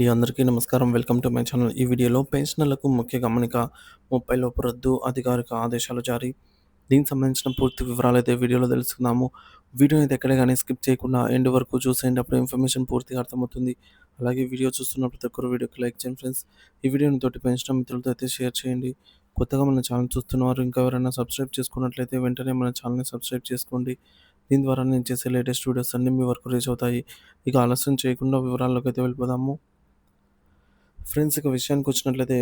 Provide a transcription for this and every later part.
అందరికీ నమస్కారం. Welcome to my channel. ఈ వీడియోలో పెన్షనర్లకు ముఖ్య గమనిక 30 లోపు రద్దు అధికారిక ఆదేశాలు జారీ. దీనికి సంబంధించిన పూర్తి వివరాలైతే వీడియోలో తెలుసుకుందాము. వీడియోని అయితే ఎక్కడ గాని స్కిప్ చేయకుండా ఎండ్ వరకు చూసేయండి. అప్పుడు ఇన్ఫర్మేషన్ పూర్తిగా అర్థమవుతుంది. అలాగే వీడియో చూస్తున్న ప్రతి ఒక్కరు వీడియోకి లైక్ చేయండి ఫ్రెండ్స్. ఈ వీడియోని తోటి పెన్షనర్ మిత్రులతో అయితే షేర్ చేయండి. కొత్తగా మన ఛానల్ చూస్తున్నవారు ఇంకా ఎవరైనా సబ్స్క్రైబ్ చేసుకున్నట్లయితే వెంటనే మన ఛానల్‌ని సబ్స్క్రైబ్ చేసుకోండి. దీని ద్వారా నేను చేసే లేటెస్ట్ వీడియోస్ అన్నీ మీ వరకు రీచ్ అవుతాయి. ఇక ఆలస్యం చేయకుండా వివరాల్లోకైతే వెళ్ళిపోదాము. ఫ్రెండ్స్, ఇక విషయానికొచ్చినట్లయితే,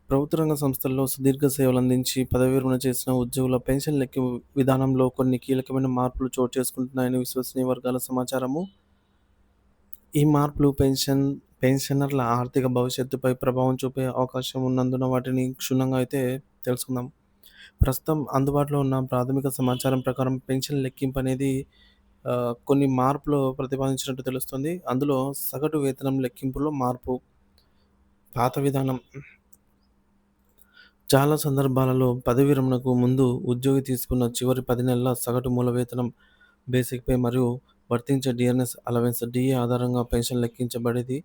ప్రభుత్వ రంగ సంస్థల్లో సుదీర్ఘ సేవలందించి పదవి విరమణ చేసిన ఉద్యోగుల పెన్షన్ లెక్కింపు విధానంలో కొన్ని కీలకమైన మార్పులు చోటు చేసుకుంటున్నాయని విశ్వసనీయ వర్గాల సమాచారము. ఈ మార్పులు పెన్షనర్ల ఆర్థిక భవిష్యత్తుపై ప్రభావం చూపే అవకాశం ఉన్నందున వాటిని క్షుణ్ణంగా అయితే తెలుసుకుందాం. ప్రస్తుతం అందుబాటులో ఉన్న ప్రాథమిక సమాచారం ప్రకారం పెన్షన్ లెక్కింపు అనేది కొన్ని మార్పులు ప్రతిపాదించినట్టు తెలుస్తుంది. అందులో సగటు వేతనం లెక్కింపులో మార్పు. పాత విధానం చాలా సందర్భాలలో పదవీ విరమణకు ముందు ఉద్యోగి తీసుకున్న చివరి 10 నెలల సగటు మూల వేతనం, బేసిక్ పే మరియు వర్తించే డిఆర్ఎస్ అలవెన్స్ డిఏ ఆధారంగా పెన్షన్ లెక్కించబడేది.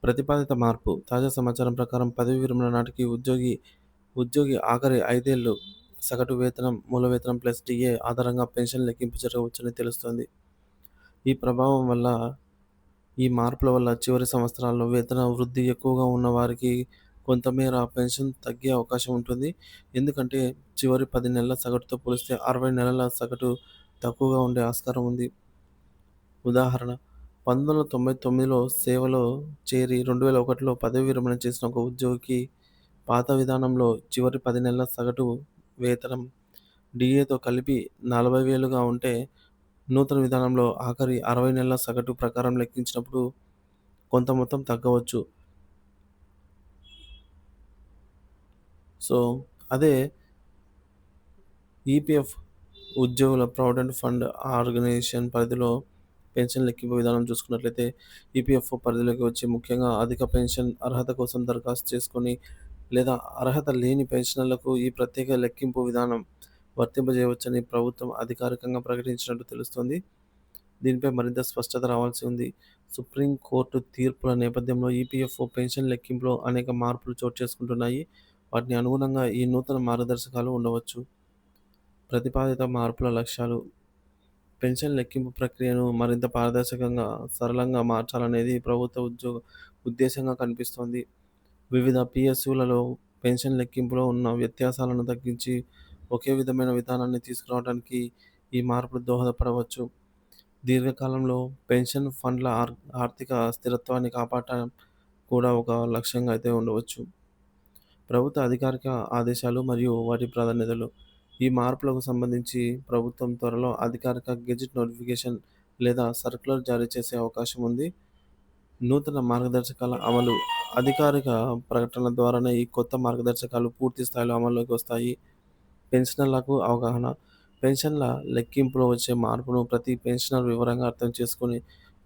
ప్రతిపాదిత మార్పు తాజా సమాచారం ప్రకారం పదవీ విరమణ నాటికి ఉద్యోగి ఆఖరి 5 ఏళ్లు సగటు వేతనం, మూల వేతనం ప్లస్ డిఏ ఆధారంగా పెన్షన్ లెక్కింపు జరగవచ్చని తెలుస్తోంది. ఈ ప్రభావం వల్ల ఈ మార్పుల వల్ల చివరి సంవత్సరాల్లో వేతన వృద్ధి ఎక్కువగా ఉన్న వారికి కొంతమేర పెన్షన్ తగ్గే అవకాశం ఉంటుంది. ఎందుకంటే చివరి 10 నెలల సగటుతో పోలిస్తే 60 నెలల సగటు తక్కువగా ఉండే ఆస్కారం ఉంది. ఉదాహరణ, 1999లో సేవలో చేరి 2001లో పదవీ విరమణ చేసిన ఒక ఉద్యోగికి పాత విధానంలో చివరి 10 నెలల సగటు వేతనం డిఏతో కలిపి 40,000గా ఉంటే, నూతన విధానంలో ఆఖరి 60 నెలల సగటు ప్రకారం లెక్కించినప్పుడు కొంత మొత్తం తగ్గవచ్చు. సో, అదే ఈపీఎఫ్ ఉద్యోగుల ప్రావిడెంట్ ఫండ్ ఆర్గనైజేషన్ పరిధిలో పెన్షన్ లెక్కింపు విధానం చూసుకున్నట్లయితే, ఈపీఎఫ్ఓ పరిధిలోకి వచ్చి ముఖ్యంగా అధిక పెన్షన్ అర్హత కోసం దరఖాస్తు చేసుకొని లేదా అర్హత లేని పెన్షనర్లకు ఈ ప్రత్యేక లెక్కింపు విధానం వర్తింపజేయవచ్చని ప్రభుత్వం అధికారికంగా ప్రకటించినట్టు తెలుస్తోంది. దీనిపై మరింత స్పష్టత రావాల్సి ఉంది. సుప్రీం కోర్టు తీర్పుల నేపథ్యంలో ఈపీఎఫ్ఓ పెన్షన్ లెక్కింపులో అనేక మార్పులు చోటు చేసుకుంటున్నాయి. వాటిని అనుగుణంగా ఈ నూతన మార్గదర్శకాలు ఉండవచ్చు. ప్రతిపాదిత మార్పుల లక్ష్యాలు పెన్షన్ లెక్కింపు ప్రక్రియను మరింత పారదర్శకంగా, సరళంగా మార్చాలనేది ఉద్దేశంగా కనిపిస్తోంది. వివిధ పీఎస్యూలలో పెన్షన్ లెక్కింపులో ఉన్న వ్యత్యాసాలను తగ్గించి ఒకే విధమైన విధానాన్ని తీసుకురావడానికి ఈ మార్పులు దోహదపడవచ్చు. దీర్ఘకాలంలో పెన్షన్ ఫండ్ల ఆర్థిక స్థిరత్వాన్ని కాపాడటం కూడా ఒక లక్ష్యంగా అయితే ఉండవచ్చు. ప్రభుత్వ అధికారిక ఆదేశాలు మరియు వాటి ప్రాధాన్యతలు. ఈ మార్పులకు సంబంధించి ప్రభుత్వం త్వరలో అధికారిక గెజిట్ నోటిఫికేషన్ లేదా సర్క్యులర్ జారీ చేసే అవకాశం ఉంది. నూతన మార్గదర్శకాల అమలు అధికారిక ప్రకటనల ద్వారానే ఈ కొత్త మార్గదర్శకాలు పూర్తి స్థాయిలో అమల్లోకి వస్తాయి. పెన్షనర్లకు అవగాహన పెన్షన్ల లెక్కింపులో వచ్చే మార్పును ప్రతి పెన్షనర్ వివరంగా అర్థం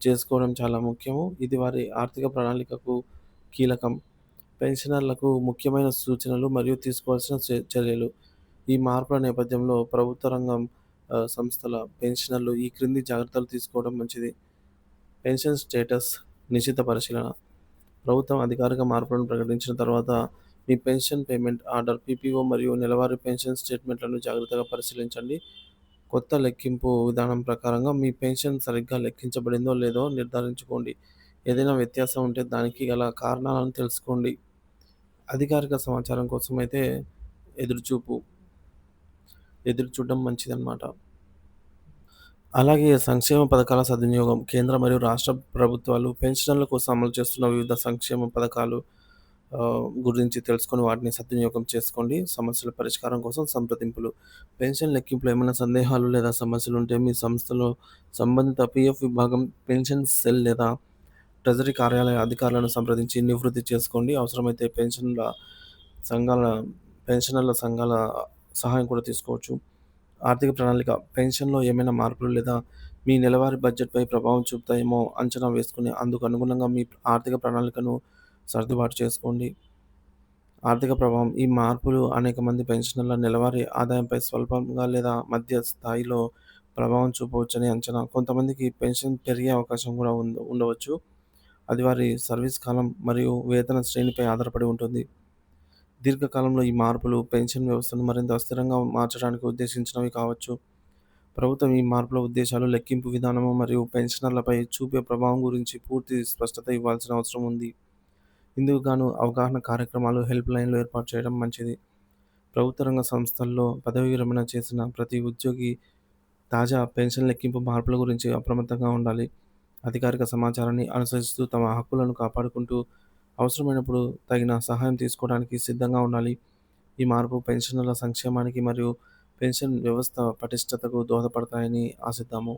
చేసుకోవడం చాలా ముఖ్యము. ఇది వారి ఆర్థిక ప్రణాళికకు కీలకం. పెన్షనర్లకు ముఖ్యమైన సూచనలు మరియు తీసుకోవాల్సిన చర్యలు. ఈ మార్పుల నేపథ్యంలో ప్రభుత్వ రంగం సంస్థల పెన్షనర్లు ఈ క్రింది జాగ్రత్తలు తీసుకోవడం మంచిది. పెన్షన్ స్టేటస్ నిశిత పరిశీలన. ప్రభుత్వం అధికారిక మార్పులను ప్రకటించిన తర్వాత మీ పెన్షన్ పేమెంట్ ఆర్డర్, పీపీఓ మరియు నెలవారీ పెన్షన్ స్టేట్మెంట్లను జాగ్రత్తగా పరిశీలించండి. కొత్త లెక్కింపు విధానం ప్రకారంగా మీ పెన్షన్ సరిగ్గా లెక్కించబడిందో లేదో నిర్ధారించుకోండి. ఏదైనా వ్యత్యాసం ఉంటే దానికి గల కారణాలను తెలుసుకోండి. అధికారిక సమాచారం కోసం అయితే ఎదురుచూపు ఎదురు చూడడం మంచిదన్నమాట. అలాగే సంక్షేమ పథకాల సద్వినియోగం. కేంద్ర మరియు రాష్ట్ర ప్రభుత్వాలు పెన్షనర్ల కోసం అమలు చేస్తున్న వివిధ సంక్షేమ పథకాలు గురించి తెలుసుకొని వాటిని సద్వినియోగం చేసుకోండి. సమస్యల పరిష్కారం కోసం సంప్రదింపులు. పెన్షన్ లెక్కింపులో ఏమైనా సందేహాలు లేదా సమస్యలు ఉంటే మీ సంస్థలో సంబంధిత పీఎఫ్ విభాగం, పెన్షన్ సెల్ లేదా ట్రెజరీ కార్యాలయ అధికారులను సంప్రదించి నివృత్తి చేసుకోండి. అవసరమైతే సంఘాల పెన్షనర్ల సంఘాల సహాయం కూడా తీసుకోవచ్చు. ఆర్థిక ప్రణాళిక పెన్షన్‌లో ఏమైనా మార్పులు లేదా మీ నెలవారీ బడ్జెట్‌పై ప్రభావం చూపుతాయేమో అంచనా వేసుకొని అందుకు అనుగుణంగా మీ ఆర్థిక ప్రణాళికను సర్దుబాటు చేసుకోండి. ఆర్థిక ప్రభావం ఈ మార్పులు అనేక మంది పెన్షనర్ల నెలవారీ ఆదాయంపై స్వల్పంగా లేదా మధ్య స్థాయిలో ప్రభావం చూపవచ్చని అంచనా. కొంతమందికి పెన్షన్ పెరిగే అవకాశం కూడా ఉండవచ్చు. అది వారి సర్వీస్ కాలం మరియు వేతన శ్రేణిపై ఆధారపడి ఉంటుంది. దీర్ఘకాలంలో ఈ మార్పులు పెన్షన్ వ్యవస్థను మరింత స్థిరంగా మార్చడానికి ఉద్దేశించినవి కావచ్చు. ప్రభుత్వం ఈ మార్పుల ఉద్దేశాలు, లెక్కింపు విధానము మరియు పెన్షనర్లపై చూపే ప్రభావం గురించి పూర్తి స్పష్టత ఇవ్వాల్సిన అవసరం ఉంది. ఇందుకు గాను అవగాహన కార్యక్రమాలు, హెల్ప్ లైన్‌లు ఏర్పాటు చేయడం మంచిది. ప్రభుత్వ రంగ సంస్థల్లో పదవీ విరమణ చేసిన ప్రతి ఉద్యోగి తాజా పెన్షన్ లెక్కింపు మార్పుల గురించి అప్రమత్తంగా ఉండాలి. అధికారిక సమాచారాన్ని అనుసరిస్తూ తమ హక్కులను కాపాడుకుంటూ అవసరమైనప్పుడు తగిన సహాయం తీసుకోవడానికి సిద్ధంగా ఉండాలి. ఈ మార్పు పెన్షనర్ల సంక్షేమానికి మరియు పెన్షన్ వ్యవస్థ పటిష్టతకు దోహదపడతాయని ఆశిద్దాము.